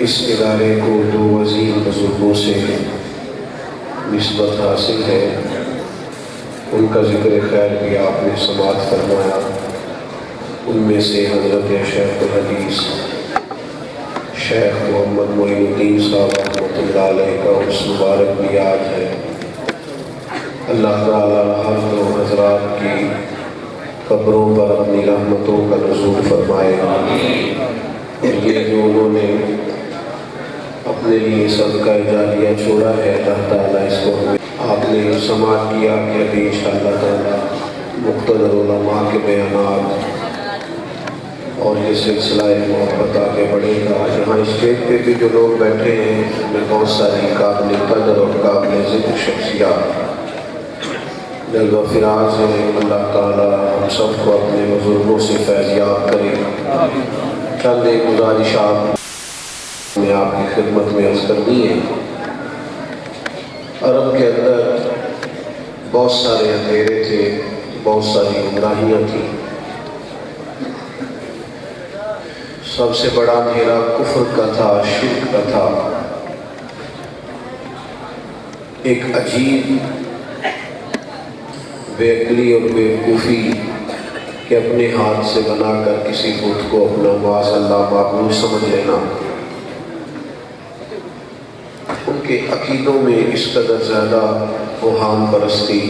اس ادارے کو دو عظیم بزرگوں سے نسبت حاصل ہے، ان کا ذکر خیر بھی آپ نے سماعت فرمایا۔ ان میں سے حضرت شیخ الحدیث شیخ محمد معین الدین صاحب رحمۃ اللہ علیہ کا عرس مبارک بھی آج ہے۔ اللہ تعالیٰ ہر دو حضرات کی قبروں پر اپنی رحمتوں کا نزول فرمائے۔ اور یہ جو انہوں نے اپنے لیے صدقہ جاریہ چھوڑا ہے، اللہ تعالیٰ اس کو آپ نے سماعت کیا کہ ابھی انشاءاللہ تعالیٰ مقتدر علماء کے بیانات اور یہ سلسلہ محبت آگے بڑھے گا۔ یہاں اسٹیج پہ بھی جو لوگ بیٹھے ہیں ان میں بہت ساری قابل قدر اور قابل ذکر شخصیات جلوہ فراز ہیں۔ اللہ تعالیٰ ہم سب کو اپنے بزرگوں سے فیضیاب کرے۔ چند ایک گزارشات میں آپ کی خدمت میں عرض کرنی ہے۔ عرب کے اندر بہت سارے اندھیرے تھے، بہت ساری گمراہیاں تھیں۔ سب سے بڑا اندھیرا کفر کا تھا، شرک کا تھا۔ ایک عجیب بے عقلی اور بے وقوفی کہ اپنے ہاتھ سے بنا کر کسی بت کو اپنا معاذ اللہ معبود سمجھ لینا۔ ان کے عقیدوں میں اس قدر زیادہ اوہام پرستی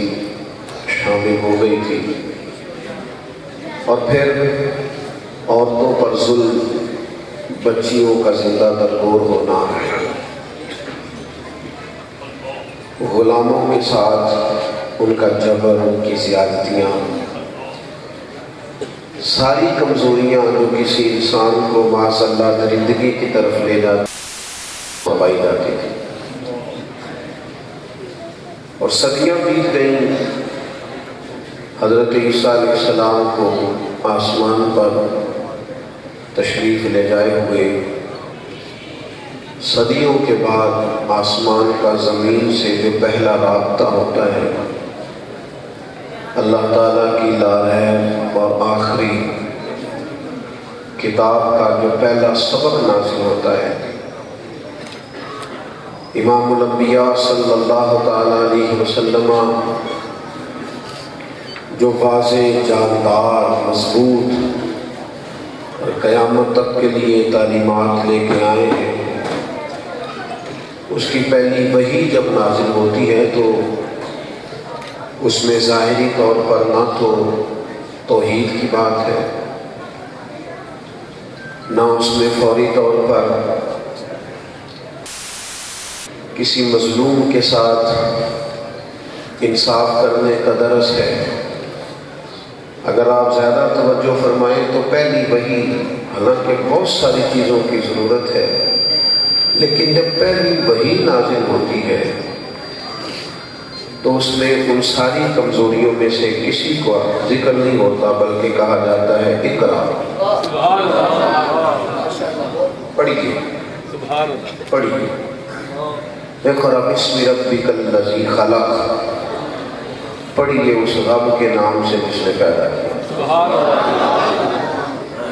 شامل ہو گئی تھی، اور پھر عورتوں پر ظلم، بچیوں کا زندہ درگور ہونا، غلاموں کے ساتھ ان کا جبر، ان کی زیادتیاں، ساری کمزوریاں جو کسی انسان کو معاذ اللہ درندگی کی طرف لے پائی جاتی تھی۔ اور صدیاں بیت گئیں، حضرت عیسیٰ علیہ السلام کو آسمان پر تشریف لے جائے ہوئے صدیوں کے بعد آسمان کا زمین سے جو پہلا رابطہ ہوتا ہے، اللہ تعالیٰ کی لاریب اور آخری کتاب کا جو پہلا سبق نازل ہوتا ہے، امام الانبیاء صلی اللہ تعالیٰ علیہ وسلم جو واضح، جاندار، مضبوط اور قیامت تک کے لیے تعلیمات لے کے آئے ہیں، اس کی پہلی وحی جب نازل ہوتی ہے تو اس میں ظاہری طور پر نہ تو توحید کی بات ہے، نہ اس میں فوری طور پر کسی مظلوم کے ساتھ انصاف کرنے کا درس ہے۔ اگر آپ زیادہ توجہ فرمائیں تو پہلی وحی، حالانکہ بہت ساری چیزوں کی ضرورت ہے، لیکن جب پہلی وحی نازل ہوتی ہے تو اس میں ان ساری کمزوریوں میں سے کسی کو ذکر نہیں ہوتا، بلکہ کہا جاتا ہے اقرا، پڑھیے پڑھیے، اقرا بسم ربک الذی خلق، پڑھیے اس رب کے نام سے جس نے پیدا کیا۔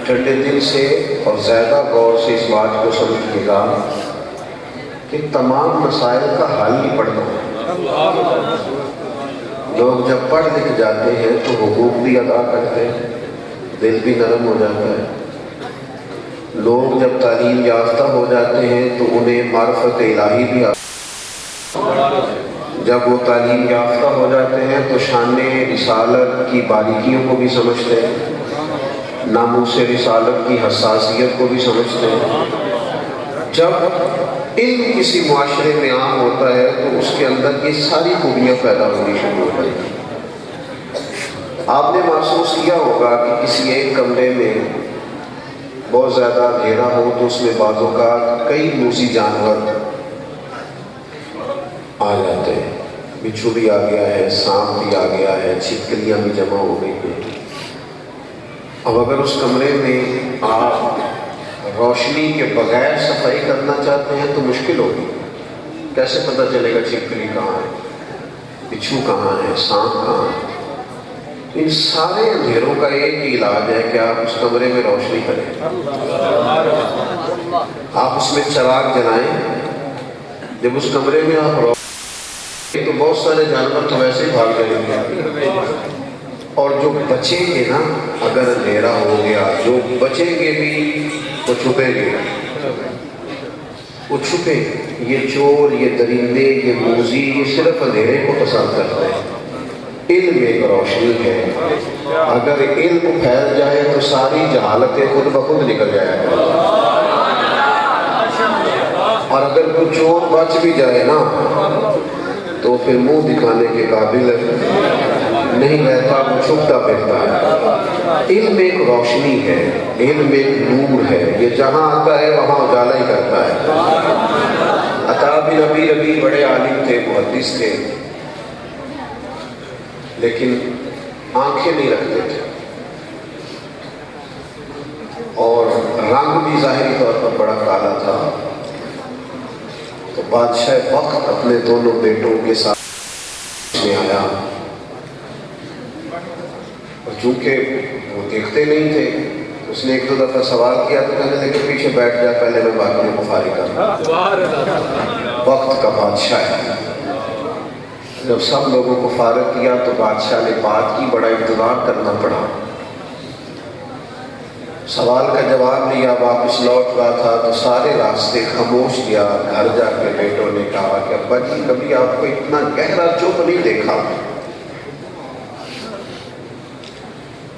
ٹھنڈے دل سے اور زیادہ غور سے اس بات کو سمجھیے گا کہ تمام مسائل کا حل ہی پڑھنا ہے۔ لوگ جب پڑھ لکھ جاتے ہیں تو حقوق بھی ادا کرتے ہیں، دل بھی نرم ہو جاتا ہے۔ لوگ جب تعلیم یافتہ ہو جاتے ہیں تو انہیں معرفت الہی بھی جب وہ تعلیم یافتہ ہو جاتے ہیں تو شان رسالت کی باریکیوں کو بھی سمجھتے ہیں، ناموس رسالت کی حساسیت کو بھی سمجھتے ہیں۔ جب علم کسی معاشرے میں عام ہوتا ہے تو اس کے اندر یہ ساری خوبیاں پیدا ہونی شروع ہو جاتی ہیں۔ آپ نے محسوس کیا ہوگا کہ کسی ایک کمرے میں بہت زیادہ اندھیرا ہو تو اس میں بعض اوقات کئی موذی جانور آ جاتے ہیں، بچھو بھی آ گیا ہے، سانپ بھی آ گیا ہے، چھپکلیاں بھی جمع ہو گئی ہیں۔ اب اگر اس کمرے میں آپ روشنی کے بغیر صفائی کرنا چاہتے ہیں تو مشکل ہوگی۔ کیسے پتہ چلے گا چھپکلی کہاں ہے، بچھو کہاں ہے، سانپ کہاں ہے؟ ان سارے اندھیروں کا ایک ہی علاج ہے کہ آپ اس کمرے میں روشنی کریں، آپ اس میں چراغ جلائیں۔ جب اس کمرے میں آپ روشنی تو بہت سارے جانور تو ویسے ہی بھاگ جائیں گے، اور جو بچیں گے نا، اگر اندھیرا ہو گیا جو بچیں گے بھی وہ چھپیں گے، وہ چھپے۔ یہ چور، یہ درندے، یہ موذی، یہ صرف اندھیرے کو پسند کرتے ہیں۔ علم ایک روشنی ہے، اگر علم پھیل جائے تو ساری جہالتیں خود بخود نکل جائے گا، اور اگر کوئی چور بچ بھی جائے نا تو پھر منہ دکھانے کے قابل نہیں رہتا، وہ چھپتا پھرتا ہے۔ علم ایک روشنی ہے، علم ایک نور ہے، یہ جہاں آتا ہے وہاں اجالا ہی کرتا ہے۔ عطا بن ابی ربیع بڑے عالم تھے، محدث تھے، لیکن آنکھیں نہیں رکھتے تھے، اور رنگ بھی ظاہری طور پر بڑا کالا تھا۔ تو بادشاہ وقت اپنے دونوں بیٹوں کے ساتھ میں آیا، اور چونکہ وہ دیکھتے نہیں تھے، اس نے ایک دو دفعہ سوال کیا تو کہنے لگے پیچھے بیٹھ جا، پہلے میں باقیوں کو فارغ کروں۔ وقت کا بادشاہ ہے۔ جب سب لوگوں کو فارغ کیا تو بادشاہ نے بات کی، بڑا انتظار کرنا پڑا، سوال کا جواب لیا، واپس لوٹ رہا تھا تو سارے راستے خاموش کیا۔ گھر جا کے بیٹوں نے کہا کہ ابا جی کبھی آپ کو اتنا گہرا چپ نہیں دیکھا،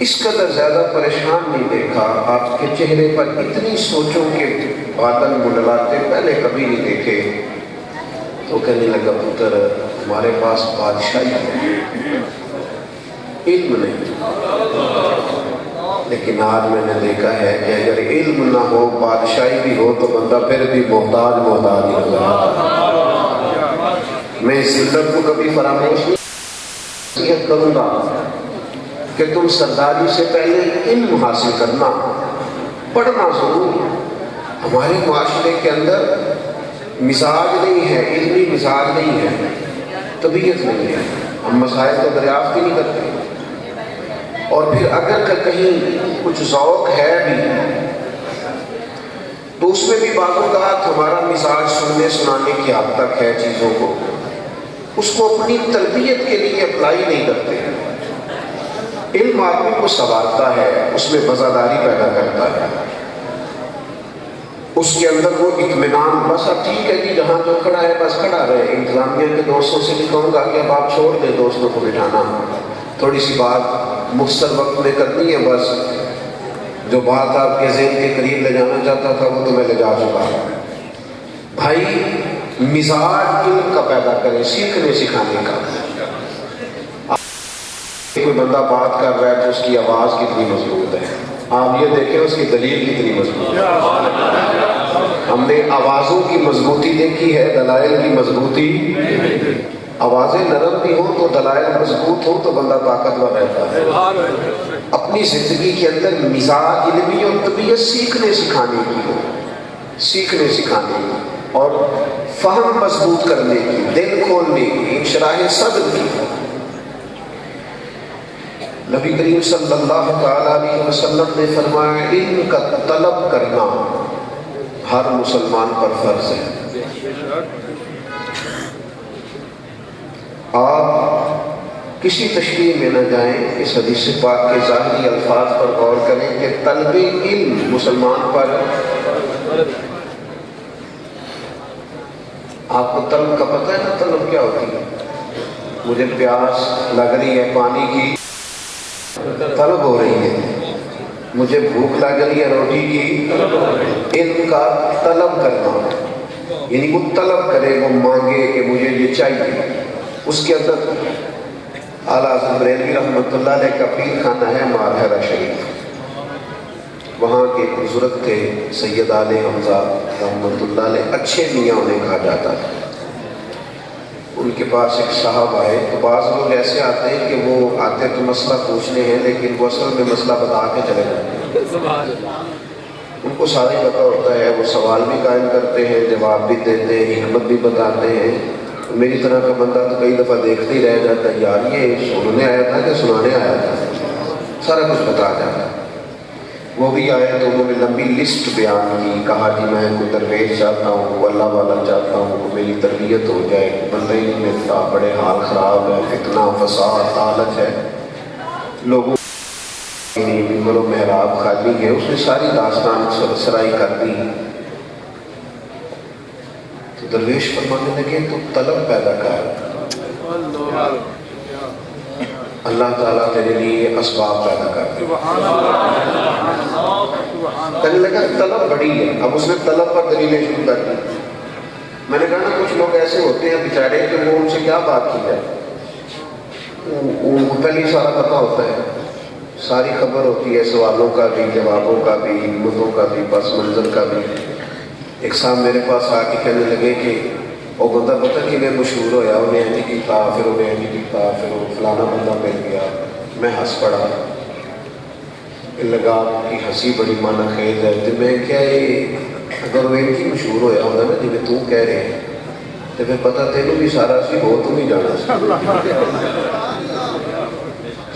اس قدر زیادہ پریشان نہیں دیکھا، آپ کے چہرے پر اتنی سوچوں کے بادل منڈلاتے پہلے کبھی نہیں دیکھے۔ تو کہنے لگا پتر ہمارے پاس بادشاہی ہے، علم نہیں، لیکن آج میں نے دیکھا ہے کہ اگر علم نہ ہو، بادشاہی بھی ہو تو بندہ پھر بھی محتاج ہی ہوگا۔ میں اس علت کو کبھی فراموش نہیں کروں گا کہ تم سرداری سے پہلے علم حاصل کرنا، پڑھنا ضرور۔ ہمارے معاشرے کے اندر مزاج نہیں ہے، علمی مزاج نہیں ہے، طبیعت نہیں ہے، ہم مسائل کو دریافت ہی نہیں کرتے، اور پھر اگر کہیں کچھ ذوق ہے بھی تو اس میں بھی بعض اوقات ہمارا مزاج سننے سنانے کی حد تک ہے چیزوں کو، اس کو اپنی تربیت کے لیے اپلائی نہیں کرتے۔ علم آدمی کو سنوارتا ہے، اس میں وفاداری پیدا کرتا ہے، اس کے اندر وہ اطمینان، بس اب ٹھیک ہے جی جہاں جو کھڑا ہے بس کھڑا رہے۔ انتظامیہ کے دوستوں سے بھی کہوں گا کہ اب آپ چھوڑ دیں دوستوں کو بٹھانا، تھوڑی سی بات مختصر وقت میں کرنی ہے، بس جو بات آپ کے ذہن کے قریب لے جانا چاہتا تھا وہ تو میں لے جا چکا ہوں۔ بھائی مزاج علم کا پیدا کرے، سیکھنے سکھانے کا۔ کوئی بندہ بات کر رہا ہے تو اس کی آواز کتنی مضبوط ہے، آپ یہ دیکھیں اس کی دلیل کتنی مضبوط ہے۔ ہم نے آوازوں کی مضبوطی دیکھی ہے، دلائل کی مضبوطی۔ آوازیں نرم بھی ہوں تو دلائل مضبوط ہوں تو بندہ طاقتور رہتا ہے۔ اپنی زندگی کے اندر مزاج علمی اور طبیعت سیکھنے سکھانے کی ہو، سیکھنے سکھانے کی اور فہم مضبوط کرنے کی، دل کھولنے کی، انشراح صدر کی۔ نبی کریم صلی اللہ تعالیٰ علیہ وسلم نے فرمایا علم کا طلب کرنا ہر مسلمان پر فرض ہے۔ آپ کسی تشریح میں نہ جائیں، اس حدیث پاک کے ظاہری الفاظ پر غور کریں کہ طلب علم مسلمان پر۔ آپ کو طلب کا پتہ ہے نا طلب کیا ہوتی ہے؟ مجھے پیاس لگ رہی ہے، پانی کی طلب ہو رہی ہے، مجھے بھوک لگ رہی ہے، روٹی کی۔ علم کا طلب کرنا یعنی وہ طلب کرے، وہ مانگے کہ مجھے یہ چاہیے۔ اس کے اندر اعلیٰ حضرت بریلوی رحمۃ اللہ علیہ کا پیر خانہ ہے ماہرہ شریف، وہاں کے بزرگ تھے سید آل حمزہ رحمۃ اللہ علیہ، اچھے میاں انہیں کہا جاتا تھا۔ ان کے پاس ایک صاحب آئے، تو بعض لوگ ایسے آتے ہیں کہ وہ آتے تو مسئلہ پوچھنے ہیں لیکن وہ اصل میں مسئلہ بتا کے چلے جاتے ہیں۔ ان کو سارا ہی پتہ ہوتا ہے، وہ سوال بھی قائم کرتے ہیں، جواب بھی دیتے ہیں، حکمت بھی بتاتے ہیں۔ میری طرح کا بندہ تو کئی دفعہ دیکھتے ہی رہ جاتا ہے، یار یہ سننے آیا تھا کہ سنانے آیا تھا۔ سارا کچھ بتا جاتا ہے۔ وہ بھی آئے تو انہوں نے لمبی لسٹ بیان کی، کہا جی میں کوئی درویش چاہتا ہوں، کوئی اللہ والا چاہتا ہوں، کوئی میری تربیت ہو جائے، بندہ ہی نہیں ملتا، بڑے حال خراب ہے، فتنہ فساد لالچ ہے، لوگوں ممبر و محراب خالی ہے۔ اس نے ساری داستان سرائی کر دی۔ تو درویش فرمانے لگے تو طلب پیدا کر، اللہ تعالیٰ تیرے لیے اسباب پیدا کر دے۔ کہنے لگا طلب بڑی ہے۔ اب اس نے طلب پر دلیلیں شروع کر دی۔ میں نے کہا نا کچھ لوگ ایسے ہوتے ہیں بیچارے کہ وہ ان سے کیا بات کی جائے، ان کو پہلے سارا پتہ ہوتا ہے، ساری خبر ہوتی ہے، سوالوں کا بھی، جوابوں کا بھی، حکمتوں کا بھی، پس منظر کا بھی۔ ایک صاحب میرے پاس آ کے کہنے لگے کہ وہ بندہ پتہ کہ میں مشہور ہویا، انہیں اینی کیتا، پھر انہیں اینی کیتا، پھر وہ فلانا بندہ مل گیا۔ میں ہنس پڑا، لگا کہ ہنسی بڑی معنی خیز ہے۔ تو میں کیا یہ اگر وہ ان کی مشہور ہویا ہوتا نا جی تو کہہ رہے ہیں تو پھر پتہ تینوں بھی سارا سی ہو تو نہیں جانا سی،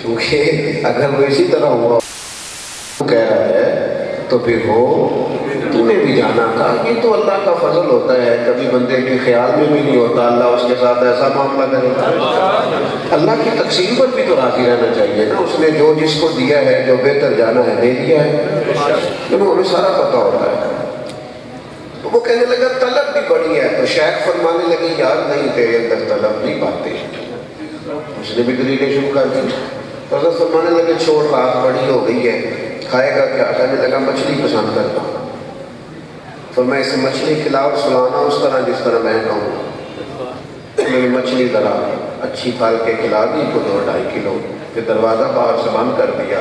کیونکہ اگر وہ اسی طرح ہوا کہہ رہا ہے تو پھر ہو تو نے بھی جانا تھا۔ یہ تو اللہ کا فضل ہوتا ہے، کبھی بندے کے خیال میں بھی نہیں ہوتا اللہ اس کے ساتھ ایسا معاملہ کرے گا۔ اللہ کی تقسیم پر بھی تو راضی رہنا چاہیے نا، اس نے جو جس کو دیا ہے، جو بہتر جانا ہے دے دیا ہے، لیکن ہمیں سارا پتہ ہوتا ہے۔ تو وہ کہنے لگا طلب بھی بڑی ہے۔ تو شیخ فرمانے لگے یار نہیں، تیرے اندر طلب نہیں پاتے۔ اس نے بھی دلیلیں شروع کر دی۔ تو حضرت فرمانے لگے چھوڑ، رات بڑی ہو گئی ہے، کھائے گا کیا؟ کہنے لگا مچھلی پسند کرتا ہوں۔ فرمایا اسے مچھلی کھلاؤ، سلانا اس طرح جس طرح میں کہوں۔ میں نے مچھلی ذرا اچھی پال کے کھلا دی کو 2-2.5 کلو، پھر دروازہ باہر سے بند کر دیا۔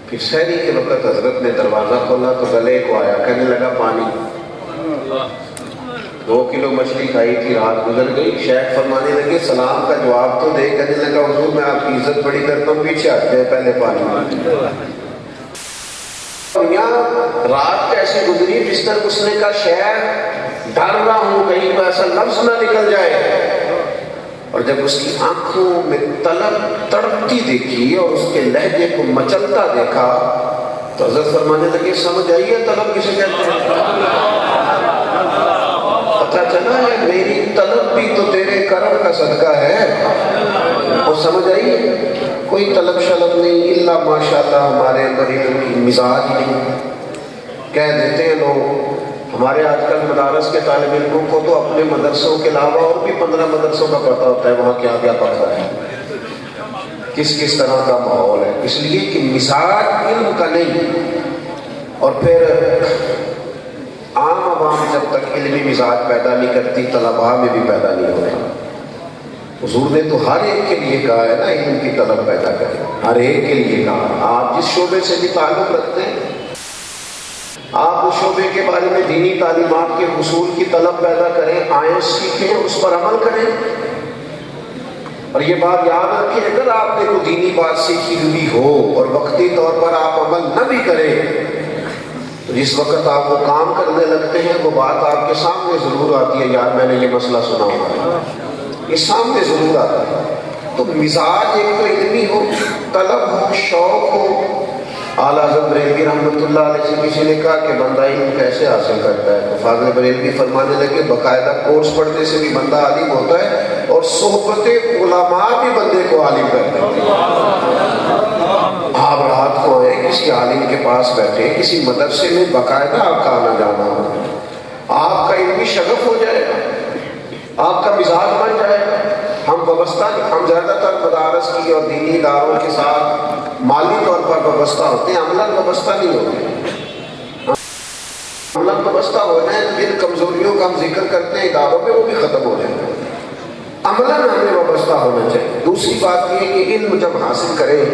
پھر سحری کے وقت حضرت نے دروازہ کھولا تو گلے کو آیا، کہنے لگا پانی۔ 2 کلو مچھلی کھائی تھی، رات گزر گئی۔ شیخ فرمانے لگے سلام کا جواب تو دے۔ کہنے لگا حضور میں آپ کی عزت بڑی کرتا ہوں، پیچھے ہٹ جائے، پہلے پانی۔ رات کیسے گزری؟ بستر گھسنے کا شیخ ڈر رہا ہوں کہیں کوئی ایسا لفظ نہ نکل جائے۔ اور جب اس کی آنکھوں میں طلب تڑپتی دیکھی اور اس کے لہجے کو مچلتا دیکھا تو حضرت فرمانے لگے سمجھ آئیے طلب کسے کہتے ہیں؟ پتہ چلا ہے میری طلب بھی تو تیرے کرم کا صدقہ ہے۔ اور سمجھ آئیے کوئی طلب شلب نہیں، اللہ ماشاءاللہ ہمارے اندر علم کی مزاج نہیں۔ کہہ دیتے ہیں لوگ، ہمارے آج کل مدارس کے طالب علموں کو تو اپنے مدرسوں کے علاوہ اور بھی 15 مدرسوں کا پتہ ہوتا ہے وہاں کیا کیا پڑھتا ہے، کس کس طرح کا ماحول ہے، اس لیے کہ مزاج علم کا نہیں۔ اور پھر عام عوام جب تک علمی مزاج پیدا نہیں کرتی، طلباء میں بھی پیدا نہیں ہوتا۔ حضور نے تو ہر ایک کے لیے کہا ہے نا علم کی طلب پیدا کریں، ہر ایک کے لیے کہا۔ آپ جس شعبے سے بھی تعلق رکھتے ہیں، آپ اس شعبے کے بارے میں دینی تعلیمات کے حصول کی طلب پیدا کریں، آئیں سیکھیں، اس پر عمل کریں۔ اور یہ بات یاد رکھیں، اگر آپ نے کوئی دینی بات سیکھی ہوئی ہو اور وقتی طور پر آپ عمل نہ بھی کریں تو جس وقت آپ وہ کام کرنے لگتے ہیں وہ بات آپ کے سامنے ضرور آتی ہے، یار میں نے یہ مسئلہ سنا ہوا ہے، یہ سامنے ضرور آتا ہے۔ تو مزاج ایک تو علمی ہو، طلب ہو، شوق ہو۔ اعلیٰ حضرت بریلوی رحمۃ اللہ علیہ سے کسی نے کہا کہ بندہ علم کیسے حاصل کرتا ہے؟ تو فاضل بریلوی فرمانے لگے باقاعدہ کورس پڑھنے سے بھی بندہ عالم ہوتا ہے اور صحبت علماء بھی بندے کو عالم کرتے ہیں۔ آپ رات کو آئے کسی عالم کے پاس بیٹھے، کسی مدرسے میں باقاعدہ آپ کا آنا جانا ہو، آپ کا علمی شغف ہو جائے گا، آپ کا مزاج بن جائے گا۔ ہم زیادہ تر مدارس کی اور دینی اداروں کے ساتھ مالی طور پر وابستہ ہوتے ہیں، عملاً وابستہ نہیں ہوتے۔ عملاً وابستہ ہو جائیں تو جن کمزوریوں کا ہم ذکر کرتے ہیں اداروں میں وہ بھی ختم ہو جائیں۔ عملاً ہمیں وابستہ ہونا چاہیے۔ دوسری بات یہ کہ علم جب حاصل کریں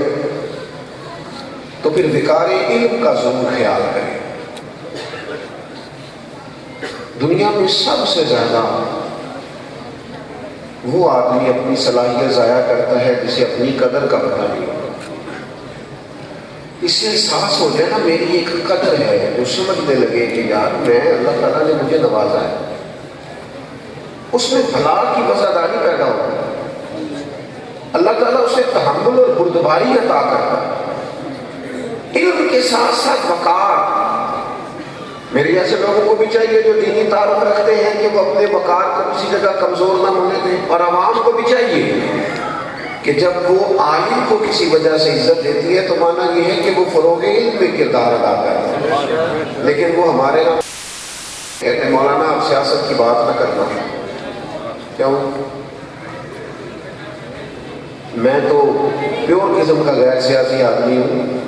تو پھر وقار علم کا ضرور خیال کریں۔ دنیا میں سب سے زیادہ وہ آدمی اپنی صلاحیت ضائع کرتا ہے جسے اپنی قدر کا پتہ نہیں ہوتا۔ اس سے احساس ہو جائے نا میری ایک قدر ہے، جو سمجھنے لگے کہ یار میں اللہ تعالیٰ نے مجھے نوازا ہے، اس میں بھلا کی وفاداری پیدا ہوتی ہے۔ اللہ تعالیٰ اسے تحمل اور بردباری عطا کرتا ہے۔ علم کے ساتھ ساتھ وقار. میرے جیسے لوگوں کو بھی چاہیے جو دینی تعارف رکھتے ہیں کہ وہ اپنے وقار کو کسی جگہ کمزور نہ ہونے دیں، اور عوام کو بھی چاہیے کہ جب وہ عالم کو کسی وجہ سے عزت دیتی ہے تو معنی یہ ہے کہ وہ فروغ علم میں کردار ادا کرتا ہے. لیکن وہ ہمارے نام کہتے ہیں مولانا آپ سیاست کی بات نہ کرنا. کیوں؟ میں تو پیور قسم کا غیر سیاسی آدمی ہوں،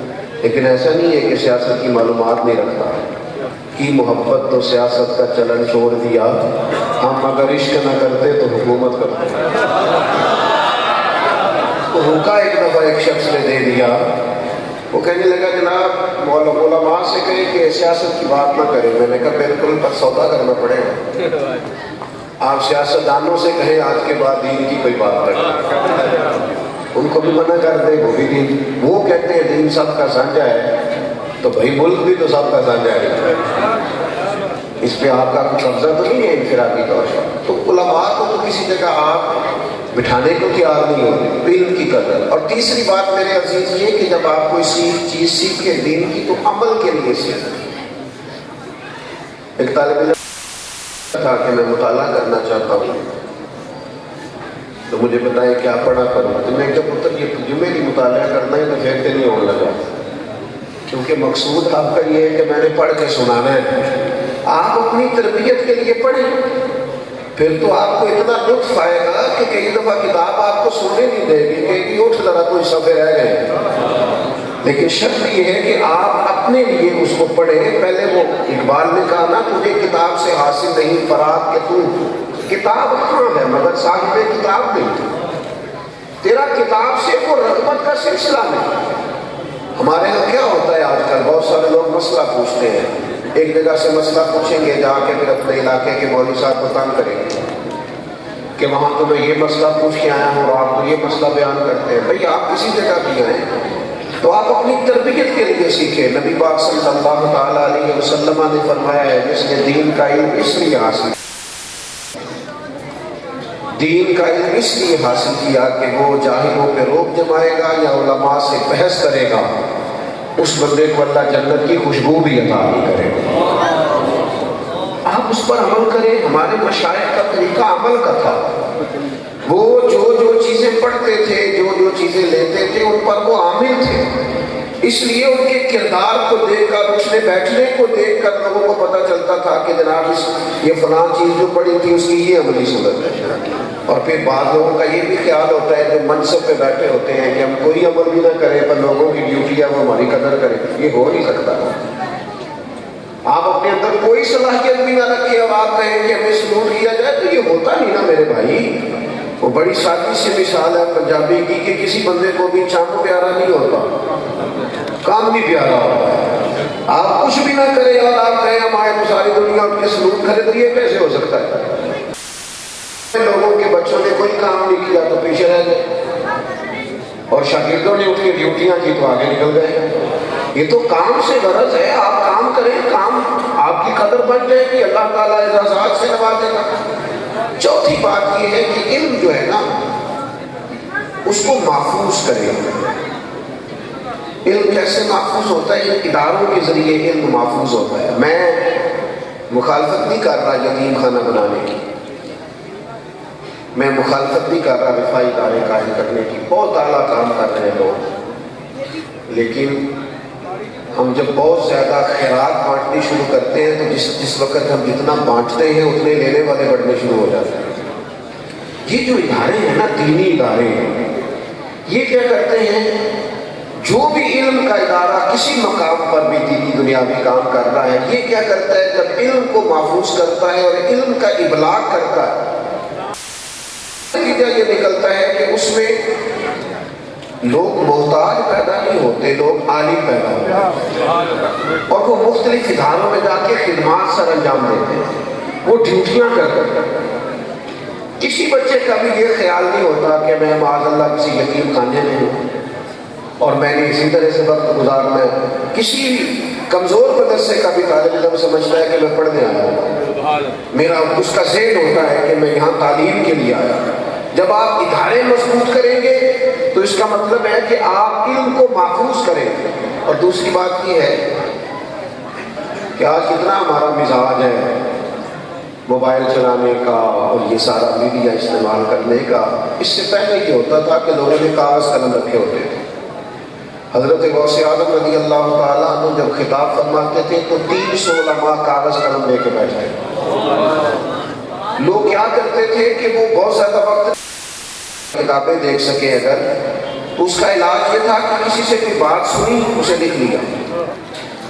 لیکن ایسا نہیں ہے کہ سیاست کی معلومات نہیں رکھتا. کی محبت تو سیاست کا چلن چھوڑ دیا، ہم اگر عشق نہ کرتے تو حکومت کرتے. روکا ایک دفعہ ایک شخص نے دے دیا، وہ کہنے لگا جناب علماء سے کہیں کہ سیاست کی بات نہ کریں. میں نے کہا بالکل، پر سودا کرنا پڑے گا. آپ سیاستدانوں سے کہیں آج کے بعد دین کی کوئی بات کریں، ان کو بھی منع کر دیں. وہ بھی دین، وہ کہتے ہیں دین سب کا سانجھا ہے، تو بھائی ملک بھی تو سب کا سانجھا ہے، اس پہ آپ کا قبضہ تو نہیں ہے انفرادی طور پر. تو علماء کو تو کسی جگہ آپ بٹھانے کو تیار نہیں ہوتے. علم کی قدر. اور تیسری بات میرے عزیز یہ کہ جب آپ کوئی چیز سیکھیں دین کی تو عمل کے لیے سیکھیں. ایک طالب علم تھا کہ میں مطالعہ کرنا چاہتا ہوں، تو مجھے بتائیں کیا پڑھا کروں. تو میں جب پتر یہ تجھے میری مطالعہ کرنا ہے تو پھر نہیں ہونے لگا، کیونکہ مقصود آپ کا یہ ہے کہ میں نے پڑھ کے سنانا ہے. آپ اپنی تربیت کے لیے پڑھیں، پھر تو آپ کو اتنا لطف آئے گا کہ کئی دفعہ کتاب آپ کو سننے نہیں دے گی کہ اٹھ ذرا کوئی صفحے رہ گئے. لیکن شرط یہ ہے کہ آپ اپنے لیے اس کو پڑھیں. پہلے وہ اقبال نے کہا نا تجھے کتاب سے حاصل نہیں فرات کہ تو کتاب کہاں ہے مگر صاحب کتاب نہیں. تیرا کتاب سے وہ رغبت کا سلسلہ نہیں. ہمارے یہاں کیا ہوتا ہے آج کل، بہت سارے لوگ مسئلہ پوچھتے ہیں، ایک جگہ سے مسئلہ پوچھیں گے، جا کے پھر اپنے علاقے کے مولوی صاحب کو تنگ کریں گے کہ وہاں تو میں یہ مسئلہ پوچھ کے آیا ہوں اور آپ تو یہ مسئلہ بیان کرتے ہیں. بھئی آپ کسی جگہ بھی آئیں تو آپ اپنی تربیت کے لیے سیکھیں. نبی پاک صلی اللہ تعالیٰ علیہ وسلم نے فرمایا ہے جس نے دین کا علم اس لیے حاصل کیا کہ وہ جاہلوں پہ روک جمائے گا یا علماء سے بحث کرے گا، اس بندے کو اللہ جنت کی خوشبو بھی عطا نہیں کرے گا. آپ اس پر عمل کریں. ہمارے مشائخ کا طریقہ عمل کا تھا. وہ جو چیزیں پڑھتے تھے، جو چیزیں لیتے تھے، ان پر وہ عامل تھے. اس لیے ان کے کردار کو دیکھ کر، اٹھنے بیٹھنے کو دیکھ کر لوگوں کو پتہ چلتا تھا کہ جناب یہ فلاں چیز جو پڑھی تھی اس کی یہ عملی صورت ہے. اور پھر بعض لوگوں کا یہ بھی خیال ہوتا ہے جو منصب پہ بیٹھے ہوتے ہیں کہ ہم کوئی عمل بھی نہ کریں پر لوگوں کی ڈیوٹی ہے وہ ہماری قدر کریں. یہ ہو نہیں سکتا. آپ اپنے اندر کوئی صلاحیت بھی نہ رکھیں اور آپ کہیں کہ ہمیں سلوٹ کیا جائے تو یہ ہوتا نہیں نا میرے بھائی. وہ بڑی سادی سی مثال ہے پنجابی کی کہ کسی بندے کو بھی چاند پیارا نہیں ہوتا، کام بھی پیارا ہوتا ہے. آپ کچھ بھی نہ کریں اور آپ کہیں ہمارے تو ساری دنیا ان کے سلوٹ کرے تو یہ کیسے ہو سکتا ہے؟ لوگوں کے بچوں نے کوئی کام نہیں کیا تو پیچھے رہ گئے، اور شاگردوں نے اٹھ کے ڈیوٹیاں کی تو آگے نکل گئے. یہ تو کام سے غرض ہے. آپ کام کریں، کام آپ کی قدر بن جائے گی، اللہ تعالیٰ اعزازات سے نوازے گا. چوتھی بات یہ ہے کہ علم جو ہے نا اس کو محفوظ کرے. علم کیسے محفوظ ہوتا ہے؟ اداروں کے ذریعے علم محفوظ ہوتا ہے. میں مخالفت نہیں کر رہا یتیم خانہ بنانے کی، میں مخالفت نہیں کر رہا رفاعی ادارے قائم کرنے کی. بہت اعلیٰ کام کر رہے ہیں لوگ، لیکن ہم جب بہت زیادہ خیرات بانٹنی شروع کرتے ہیں تو جس وقت ہم جتنا بانٹتے ہیں اتنے لینے والے بڑھنے شروع ہو جاتے ہیں. یہ جو ادارے ہیں نا دینی ادارے ہیں، یہ کیا کرتے ہیں؟ جو بھی علم کا ادارہ کسی مقام پر بھی دینی دنیاوی کام کر رہا ہے، یہ کیا کرتا ہے؟ جب علم کو محفوظ کرتا ہے اور علم کا ابلاغ کرتا ہے، نتیجہ یہ نکلتا ہے کہ اس میں لوگ محتاج پیدا نہیں ہوتے، لوگ عالم پیدا ہوتے ہیں، اور وہ مختلف اداروں میں جا کے خدمات سر انجام دیتے ہیں، وہ ڈیوٹیاں کرتے ہیں. کسی بچے کا بھی یہ خیال نہیں ہوتا کہ میں معاذ اللہ کسی یتیم خانے میں ہوں اور میں نے اسی طرح سے وقت گزارنا ہے. کسی کمزور مدرسے کا بھی طالب علم سمجھتا ہے کہ میں پڑھنے آیا ہوں، میرا اس کا ذہن ہوتا ہے کہ میں یہاں تعلیم کے لیے آیا. جب آپ ادارے مضبوط کریں گے تو اس کا مطلب ہے کہ آپ علم کو محفوظ کریں گے۔ اور دوسری بات یہ ہے کہ آج کتنا ہمارا مزاج ہے موبائل چلانے کا اور یہ سارا میڈیا استعمال کرنے کا۔ اس سے پہلے یہ ہوتا تھا کہ لوگوں نے کاغذ قلم رکھے ہوتے تھے۔ حضرت غوث اعظم رضی اللہ تعالیٰ عنہ جب خطاب فرماتے تھے تو 300 علماء کاغذ قلم لے کے بیٹھتے تھے۔ لوگ کیا کرتے تھے کہ وہ بہت زیادہ وقت کتابیں دیکھ سکے اگر تو اس کا علاج یہ تھا کہ کسی سے کوئی بات سنی اسے لکھ لیا،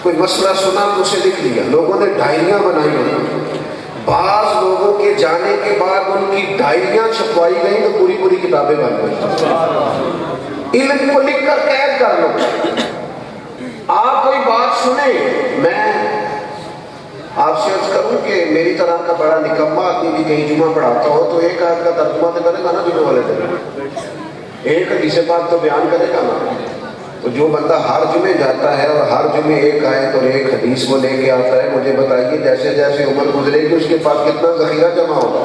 کوئی مسئلہ سنا تو اسے لکھ لیا۔ لوگوں نے ڈائریاں بنائی ہوئی، بعض لوگوں کے جانے کے بعد ان کی ڈائریاں چھپوائی گئی تو پوری پوری کتابیں بن گئی۔ علم کو لکھ کر قید کر لو۔ آپ کوئی بات سنیں، میں آپ سے عرض کروں کہ میری طرح کا بڑا نکما آدمی بھی کہیں جمعہ پڑھاتا ہو تو ایک آیت کا ترجمہ تو کرے گا نا جمعہ والے دن، ایک حدیث پاک تو بیان کرے گا نا۔ تو جو بندہ ہر جمعے جاتا ہے اور ہر جمعے ایک آیت اور ایک حدیث کو لے کے آتا ہے، مجھے بتائیے جیسے جیسے عمر گزرے گی اس کے پاس کتنا ذخیرہ جمع ہوگا۔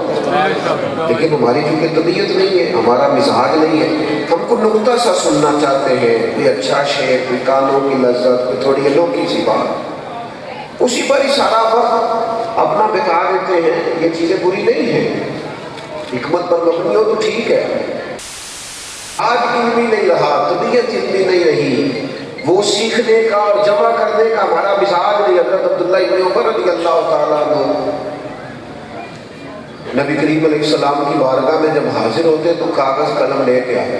لیکن ہماری چونکہ طبیعت نہیں ہے، ہمارا مزاج نہیں ہے، ہم کو نقطہ سا سننا چاہتے ہیں، کوئی اچھا شعر، کوئی کانوں کی لذت، کوئی تھوڑی انوکھی سی بات، اسی پر ہی سارا وقت اپنا بتا دیتے ہیں۔ یہ چیزیں بری نہیں ہیں، حکمت پر مبنی ہو تو ٹھیک ہے۔ آج علمی نہیں رہا، طبیعت علمی نہیں رہی، وہ سیکھنے کا اور جمع کرنے کا ہمارا مزاج نہیں۔ حضرت عبداللہ ابن عمر رضی اللہ تعالیٰ عنہ نبی کریم علیہ السلام کی بارگاہ میں جب حاضر ہوتے تو کاغذ قلم لے کے آتے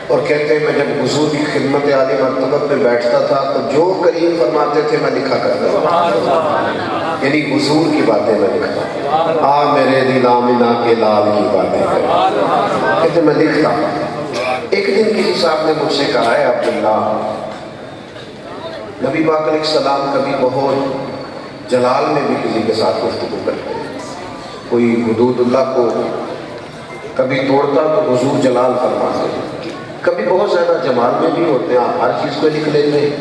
اور کہتے ہیں میں جب حضور کی خدمت عالی مرتبت میں بیٹھتا تھا تو جو کریم فرماتے تھے میں لکھا کرتا تھا، یعنی حضور کی باتیں میں لکھتا، آ میرے دل آمنہ کے لال کی باتیں کہتے میں لکھتا۔ ایک دن کسی صاحب نے مجھ سے کہا ہے عبداللہ، نبی پاک علیہ السلام کبھی بہت جلال میں بھی کسی کے ساتھ گفتگو کرتے ہیں، کوئی حدود اللہ کو کبھی توڑتا تو حضور جلال فرماتے ہیں، کبھی بہت زیادہ جمال میں بھی ہوتے ہیں، آپ ہر چیز کو لکھ لیتے ہیں۔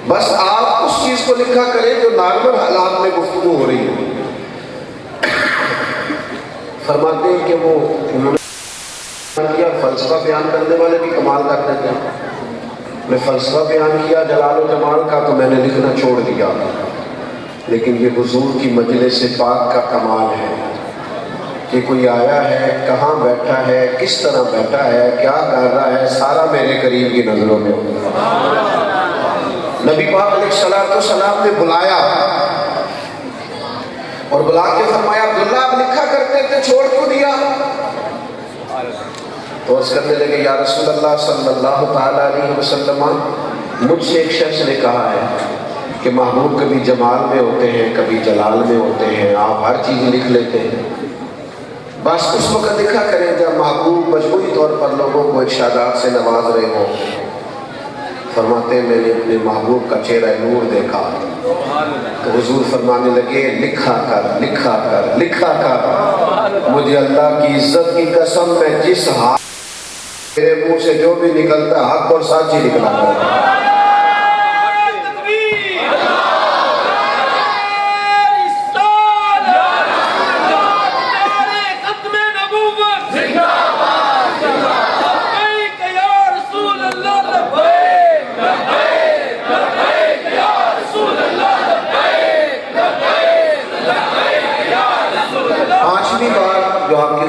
بس آپ اس چیز کو لکھا کریں جو نارمل حالات میں گفتگو ہو رہی ہے۔ فرماتے ہیں کہ وہ انہوں نے کیا فلسفہ بیان کرنے والے بھی کمال کر دیتے ہیں۔ میں فلسفہ بیان کیا جلال و جمال کا تو میں نے لکھنا چھوڑ دیا، لیکن یہ حضور کی مجلس پاک کا کمال ہے کہ کوئی آیا ہے، کہاں بیٹھا ہے، کس طرح بیٹھا ہے، کیا کر رہا ہے، سارا میرے قریب کی نظروں میں ہوگا۔ نبی پاک علیہ السلام نے بلایا اور بلا کے فرمایا عبداللہ آپ لکھا کرتے تھے چھوڑ کیوں دیا؟ تو عرض کرنے لگے یا رسول اللہ صلی اللہ تعالیٰ علیہ وسلم، مجھ سے ایک شخص نے کہا ہے کہ محبوب کبھی جمال میں ہوتے ہیں کبھی جلال میں ہوتے ہیں، آپ ہر چیز لکھ لیتے ہیں، بس اس وقت لکھا کریں جب محبوب مجموعی طور پر لوگوں کو ارشادات سے نواز رہے ہوں۔ فرماتے ہیں میں نے اپنے محبوب کا چہرہ نور دیکھا تو حضور فرمانے لگے لکھا کر لکھا کر لکھا کر، مجھے اللہ کی عزت کی قسم میں جس حال میرے منہ سے جو بھی نکلتا حق اور سچ ہی نکلا کرتا۔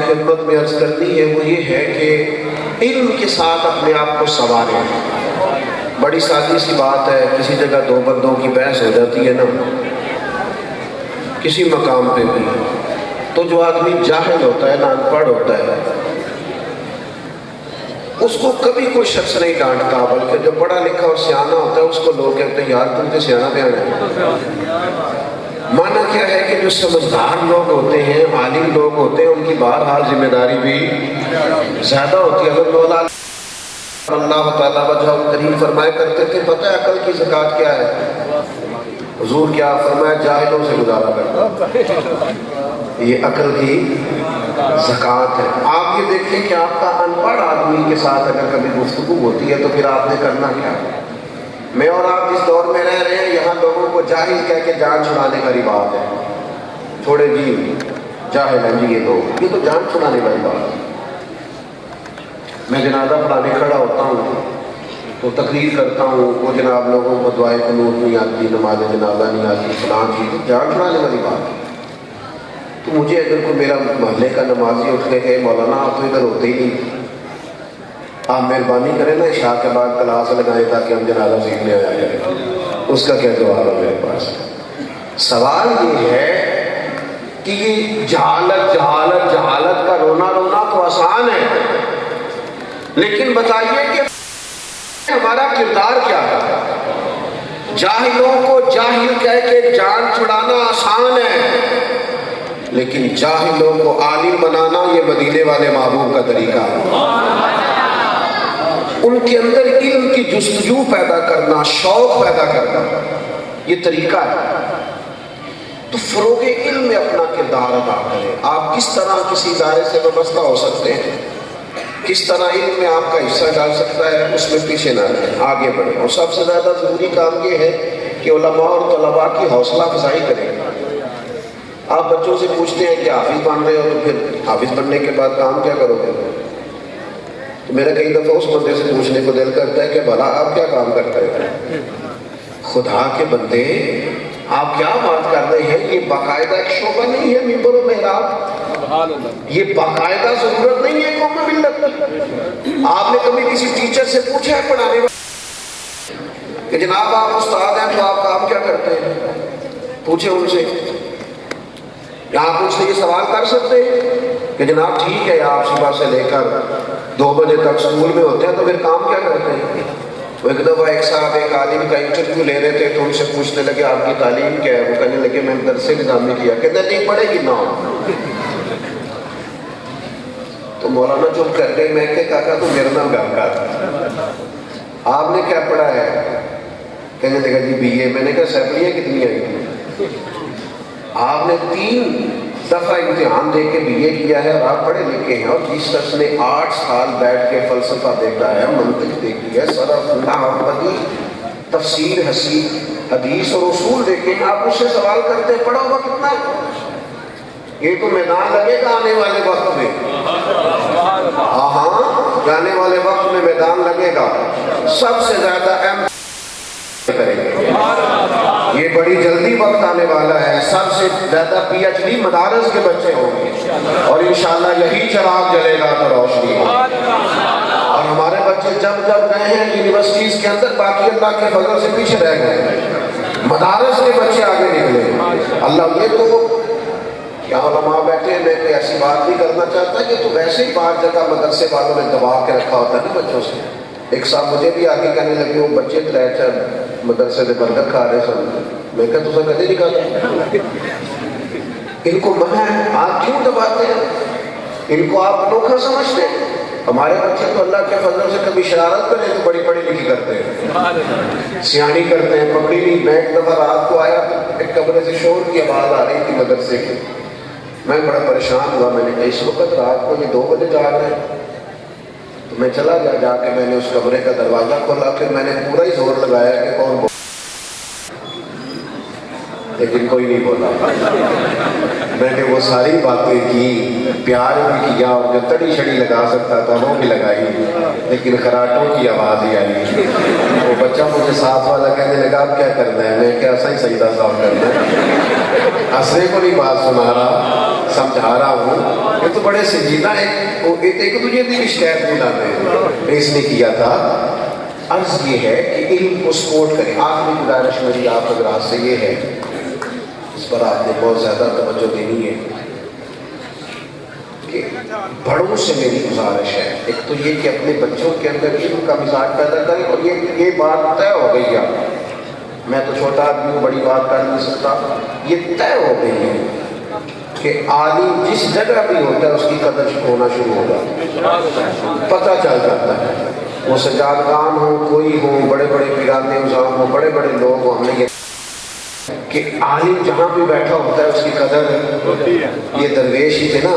خدمت میں عرض کرنی ہے وہ یہ ہے کہ علم کے ساتھ اپنے آپ کو سنواریں۔ بڑی سادی سی بات ہے، کسی جگہ دو بندوں کی بحث ہو جاتی ہے نا کسی مقام پہ بھی، تو جو آدمی جاہل ہوتا ہے نا ان پڑھ ہوتا ہے اس کو کبھی کوئی شخص نہیں ڈانٹتا، بلکہ جو پڑھا لکھا اور سیانا ہوتا ہے اس کو لوگ کہتے ہیں یار تم تو سیانا بیان ہے۔ معنی کیا ہے کہ جو سمجھدار لوگ ہوتے ہیں، عالم لوگ ہوتے ہیں، ان کی بہرحال ذمہ داری بھی زیادہ ہوتی ہے۔ اگر مولا اللہ تعالیٰ وجہ کریم فرمایا کرتے تھے پتہ ہے عقل کی زکوٰۃ کیا ہے؟ حضور کیا فرمایا جاہلوں سے گزارا کرتا، یہ عقل کی زکوٰۃ ہے۔ آپ یہ دیکھیں کہ آپ کا ان پڑھ آدمی کے ساتھ اگر کبھی گفتگو ہوتی ہے تو پھر آپ نے کرنا کیا؟ میں اور آپ جس دور میں رہ رہے ہیں یہاں لوگوں کو جاہل کہہ کے جان چھڑانے کا رواج ہے، چھوڑے جی جاہل ہیں جی یہ تو جان چھڑانے والی بات ہے۔ میں جنازہ پڑھانے کھڑا ہوتا ہوں تو تقریر کرتا ہوں، وہ جناب لوگوں کو دعائے قنوت نہیں آتی، نماز جنازہ نہیں آتی، فلاں چیز، تو جان چھڑانے والی بات ہے۔ تو مجھے اگر کوئی میرا محلے کا نمازی اٹھ کے کہے مولانا آپ تو ادھر ہوتے ہی نہیں، آپ مہربانی کریں نا عشاء کے بعد کلاس لگائیں تاکہ ہم جنازہ سیکھنے آیا کریں، اس کا کیا جواب ہے میرے پاس؟ سوال یہ ہے کہ یہ جہالت جہالت جہالت کا رونا رونا تو آسان ہے، لیکن بتائیے کہ ہمارا کردار کیا ہے؟ جاہلوں کو جاہل کہہ کے جان چھڑانا آسان ہے، لیکن جاہلوں کو عالم بنانا یہ مدینے والے محبوب کا طریقہ ہے۔ ان کے اندر علم کی جستجو پیدا کرنا، شوق پیدا کرنا، یہ طریقہ ہے۔ تو فروغ علم میں اپنا کردار ادا کریں۔ آپ کس طرح کسی ادارے سے وابستہ ہو سکتے ہیں، کس طرح علم میں آپ کا حصہ ڈال سکتا ہے، اس میں پیچھے نہ رہیں، آگے بڑھیں۔ اور سب سے زیادہ ضروری کام یہ ہے کہ علماء اور طلباء کی حوصلہ افزائی کریں۔ آپ بچوں سے پوچھتے ہیں کہ حافظ بن رہے ہو، تو پھر حافظ بننے کے بعد کام کیا کرو گے؟ تو میرا کئی دفعہ اس بندے سے پوچھنے کو دل کرتا ہے کہ بھلا آپ کیا کام کرتے ہیں؟ خدا کے بندے آپ کیا بات کر رہے ہیں؟ یہ باقاعدہ ایک شعبہ نہیں ہے ممبر و محراب، یہ باقاعدہ ضرورت نہیں ہے قوم ملت۔ آپ نے کبھی کسی ٹیچر سے پوچھا ہے پڑھانے والے کہ جناب آپ استاد ہیں تو آپ کام کیا کرتے ہیں؟ پوچھے ان سے۔ آپ مجھ سے یہ سوال کر سکتے ہیں کہ جناب ٹھیک ہے آپ صبح سے لے کر 2 بجے تک اسکول میں ہوتے ہیں تو پھر کام کیا کرتے ہیں؟ وہ ایک دفعہ ایک صاحب ایک عالم کا انٹرویو لے رہے تھے تو ان سے پوچھنے لگے آپ کی تعلیم کیا ہے؟ وہ کہنے لگے میں مدرسے نظامی کیا۔ کہتے نہیں پڑھے گی نا۔ تو مولانا چپ کر گئے۔ میں کہ کہا تو میرا نام گھر کا، آپ نے کیا پڑھا ہے؟ کہنے لگا جی BA۔ میں نے کہا سیپلیاں کتنی آئی؟ آپ نے 3 دفعہ امتحان دے کے BA کیا ہے اور آپ پڑھے لکھے ہیں، اور جس شخص نے 8 سال بیٹھ کے فلسفہ دیکھا ہے، منطق دیکھی ہے، صرف نحو بدیع تفسیر حدیث اور اصول دیکھے ہیں، آپ اس سے سوال کرتے ہیں پڑھا ہوگا کتنا ہے؟ یہ تو میدان لگے گا آنے والے وقت میں۔ ہاں جانے والے وقت میں میدان لگے گا، سب سے زیادہ کریں گے۔ یہ بڑی جلدی وقت آنے والا ہے، سب سے زیادہ PhD مدارس کے بچے ہوں گے، اور انشاءاللہ یہی چراغ جلے گا تو روشنی ہوگی۔ اور ہمارے بچے جب گئے ہیں یونیورسٹیز کے اندر، باقی اللہ کے فضل سے پیچھے رہ گئے، مدارس کے بچے آگے نکلے۔ اللہ یہ تو کیا علماء بیٹھے ہیں، میں کوئی ایسی بات نہیں کرنا چاہتا کہ تو ویسے ہی بار جگہ مدرسے والوں نے دبا کے رکھا ہوتا ہے نا بچوں سے۔ ایک صاحب مجھے بھی آگے کہنے لگے وہ بچے مدرسے سے برگر کھا رہے سن۔ میں کہا تو سر کدے نہیں کھاتا، ان کو منع ہے، آپ کیوں دباتے ہیں؟ ان کو آپ انوکھا سمجھتے ہیں؟ ہمارے بچے تو اللہ کے فضل سے کبھی شرارت کریں تو بڑی بڑی لکھی کرتے ہیں، سیانی کرتے ہیں، پکڑی نہیں۔ میں ایک دفعہ رات کو آیا تو ایک کمرے سے شور کی آواز آ رہی تھی مدرسے کی، میں بڑا پریشان ہوا۔ میں نے کہا اس وقت رات کو یہ 2 بجے جا رہے ہیں، تو میں چلا گیا، جا کے میں نے اس کمرے کا دروازہ کھولا، پھر میں نے پورا ہی زور لگایا کہ کون بول، لیکن کوئی نہیں بولا۔ میں نے وہ ساری باتیں کی، پیار بھی کیا، اور جو تڑی چھڑی لگا سکتا تھا وہ بھی لگائی، لیکن خراٹوں کی آواز ہی آئی۔ وہ بچہ مجھے ساتھ والا کہنے لگا آپ کیا کرنا ہے؟ میں کیا صحیح سجدہ صاف کرنا ہے، ہنسنے کو نہیں بات سنا رہا، سمجھا رہا ہوں۔ یہ تو بڑے سنجیدہ ایک دوسرے کی بھی شکایت نہیں لاتے، اس نے کیا تھا۔ عرض یہ ہے کہ علم کو سپورٹ کریں۔ آخری گزارش میری آپ حضرات سے یہ ہے، اس پر آپ نے بہت زیادہ توجہ دینی ہے کہ بڑوں سے میری گزارش ہے، ایک تو یہ کہ اپنے بچوں کے اندر علم کا مزاج پیدا کریں، اور یہ بات طے ہو گئی ہے، میں تو چھوٹا آدمی ہوں، بڑی بات کر نہیں سکتا، یہ طے ہو گئی ہے کہ عالم جس جگہ بھی ہوتا ہے اس کی قدر ہونا شروع ہو جاتا ہے، پتہ چل جاتا ہے، وہ سجادگان ہوں، کوئی ہوں، بڑے بڑے پیران نظام ہوں، بڑے بڑے لوگ ہوں، ہم نے کہ عالم جہاں بھی بیٹھا ہوتا ہے اس کی قدر ہوتی ہے۔ یہ درویش ہی تھے نا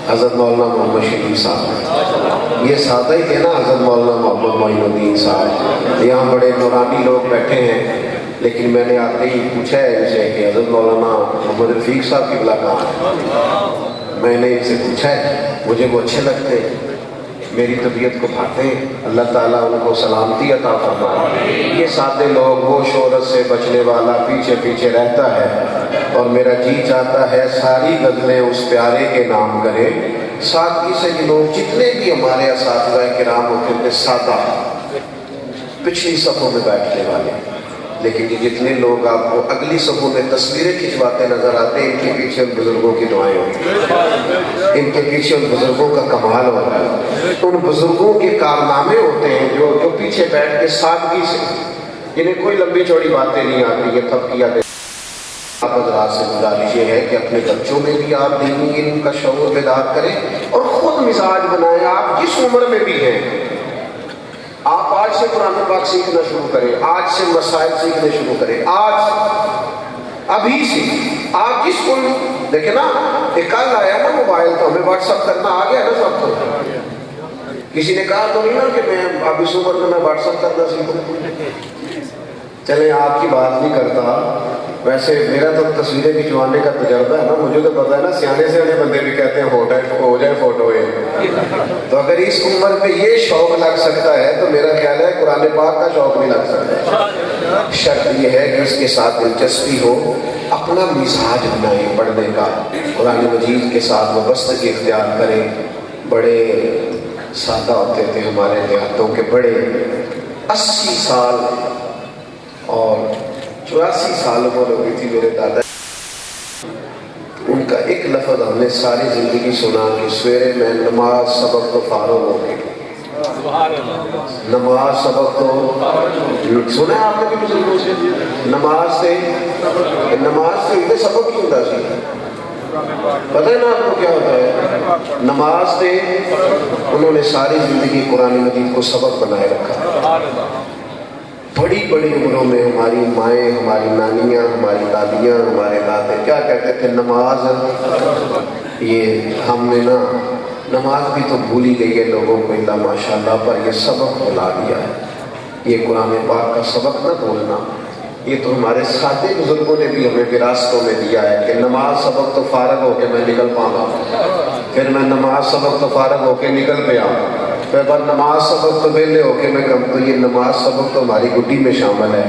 حضرت مولانا محمد شفیع صاحب، یہ سادہ ہی تھے نا حضرت مولانا محمد معین الدین صاحب، یہاں بڑے نورانی لوگ بیٹھے ہیں، لیکن میں نے آتے ہی پوچھا ہے ان سے کہ حضرت مولانا محمد رفیق صاحب کی بلا کہاں ہے؟ میں نے ان سے پوچھا ہے، مجھے وہ اچھے لگتے ہیں، میری طبیعت کو بھاتے ہیں، اللہ تعالیٰ ان کو سلامتی عطا فرمائے۔ یہ سادے لوگ، وہ شہرت سے بچنے والا پیچھے پیچھے رہتا ہے، اور میرا جی چاہتا ہے ساری غزلیں اس پیارے کے نام کرے۔ سادگی سے یہ لوگ جتنے بھی ہمارے اساتذہ کرام ہوتے تھے، سادہ، پچھلی صفوں میں بیٹھنے والے، لیکن یہ جتنے لوگ آپ کو اگلی صفوں میں تصویریں کھنچواتے نظر آتے ہیں، ان کے پیچھے ان بزرگوں کی دعائیں ہوتی ہیں، ان کے پیچھے ان بزرگوں کا کمال ہوتا ہے، ان بزرگوں کے کارنامے ہوتے ہیں جو پیچھے بیٹھ کے سادگی سے، جنہیں کوئی لمبی چوڑی باتیں نہیں آتی، یہ تب کیا دے۔ آپ حضرات سے گزارش یہ ہے کہ اپنے بچوں میں بھی آپ دینی علم کا شعور بیدار کریں اور خود مزاج بنائیں۔ آپ جس عمر میں بھی ہیں، آپ آج سے قرآن پاک سیکھنا شروع کریں، آج سے مسائل سیکھنے شروع کریں، ابھی سے آپ جس کو دیکھیں نا، ایک کل آیا نا موبائل، تو ہمیں واٹس ایپ کرنا آ گیا نا سب کو۔ کسی نے کہا تو نہیں نا کہ میں اب اس عمر میں واٹس ایپ کرنا سیکھوں۔ چلیں آپ کی بات نہیں کرتا، ویسے میرا تو تصویریں کھنچوانے کا تجربہ ہے نا، مجھے تو پتا ہے نا، سیانے سیانے بندے بھی کہتے ہیں ہو جائے فوٹو ہے، تو اگر اس عمر پہ یہ شوق لگ سکتا ہے تو میرا خیال ہے قرآن پاک کا شوق نہیں لگ سکتا۔ شرط یہ ہے کہ اس کے ساتھ دلچسپی ہو، اپنا مزاج بنائیں پڑھنے کا، قرآن مجید کے ساتھ وابستگی اختیار کریں۔ بڑے سادہ ہوتے تھے ہمارے دیہاتوں کے بڑے، 80 سال اور 84 سال عمر ہو گئی تھی میرے دادا، ان کا ایک لفظ ہم نے ساری زندگی سنا کہ سویرے میں نماز سبق تو فارغ ہو کے، نماز سبق تو سنا ہے آپ نے بھی بزرگوں سے، نماز سے اتنے سبق کیوں ہوتا سی؟ پتہ ہے نا آپ کو کیا ہوتا ہے؟ نماز سے انہوں نے ساری زندگی قرآن مجید کو سبق بنائے رکھا۔ بڑی بڑی عمروں میں ہماری مائیں، ہماری نانیاں، ہماری دادیاں، ہمارے دادے کیا کہتے تھے؟ نماز، یہ ہم نے نا نماز بھی تو بھولی گئی ہے لوگوں کو اللہ ماشاءاللہ، پر یہ سبق بھلا دیا ہے۔ یہ قرآن پاک کا سبق نہ بھولنا، یہ تو ہمارے ساتھی بزرگوں نے بھی ہمیں وراثتوں میں دیا ہے کہ نماز سبق تو فارغ ہو کے میں نکل پاؤں گا، پھر میں نماز سبق تو فارغ ہو کے نکل پہ آؤں، پھر بعد نماز سبق تو ویلے ہو کے میں کم، تو یہ نماز سبق تو ہماری گڈی میں شامل ہے،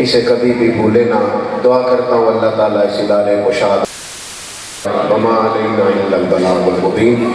اسے کبھی بھی بھولے نہ۔ دعا کرتا ہوں اللہ تعالیٰ اس ادارے کو شاد وما علینا الا البلاغ المبین۔